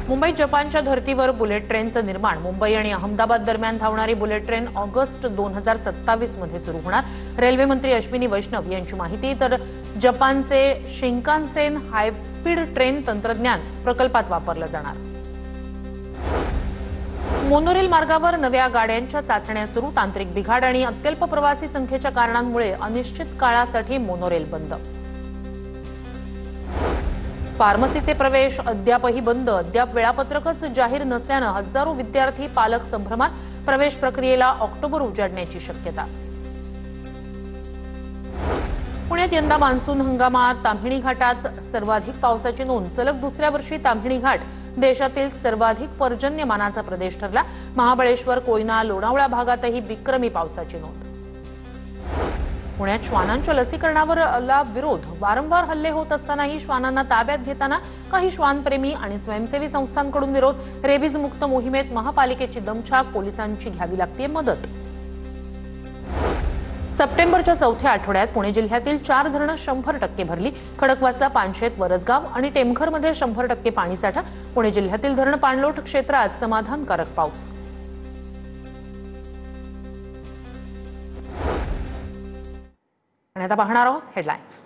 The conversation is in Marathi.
मुंबईत जपानच्या धर्तीवर बुलेट ट्रेनचं निर्माण। मुंबई आणि अहमदाबाद दरम्यान धावणारी बुलेट ट्रेन ऑगस्ट 2027 मध्ये सुरू होणार। रेल्वे मंत्री अश्विनी वैष्णव यांची माहिती। तर जपानचे शिंकानसेन हाय स्पीड ट्रेन तंत्रज्ञान प्रकल्पात वापरलं जाणार। मोनोरेल मार्गावर नव्या गाड्यांच्या चाचण्या सुरू। तांत्रिक बिघाड आणि अत्यल्प प्रवासी संख्येच्या कारणांमुळे अनिश्चित काळासाठी मोनोरेल बंद। फार्मसीचे प्रवेश अद्यापही बंद। अद्याप वेळापत्रकच जाहीर नसल्यानं हजारो विद्यार्थी पालक संभ्रमात। प्रवेश प्रक्रियेला ऑक्टोबर उजाडण्याची शक्यता। पुण्यात यंदा मान्सून हंगामात ताम्हिणी घाटात सर्वाधिक पावसाची नोंद। सलग दुसऱ्या वर्षी ताम्हिणी घाट देशातील सर्वाधिक पर्जन्यमानाचा प्रदेश ठरला। महाबळेश्वर, कोयना, लोणावळा भागातही विक्रमी पावसाची नोंद। पुण्यात श्वानांच्या लसीकरणावर विरोध। वारंवार हल्ले होत असतानाही श्वानांना ताब्यात घेताना काही श्वानप्रेमी आणि स्वयंसेवी संस्थांकडून विरोध। रेबीज मुक्त मोहिमेत महापालिकेची दमछाक, पोलिसांची घ्यावी लागते मदत। सप्टेंबरच्या चौथ्या आठवड्यात पुणे जिल्ह्यातील 4 धरणं 100% भरली। खडकवासला, पानशेत, वरसगाव आणि टेमघरमध्ये 100% पाणीसाठा। पुणे जिल्ह्यातील धरण पाणलोट क्षेत्रात समाधानकारक पाऊस। आणि आता पाहणार आहोत हेडलाईन्स।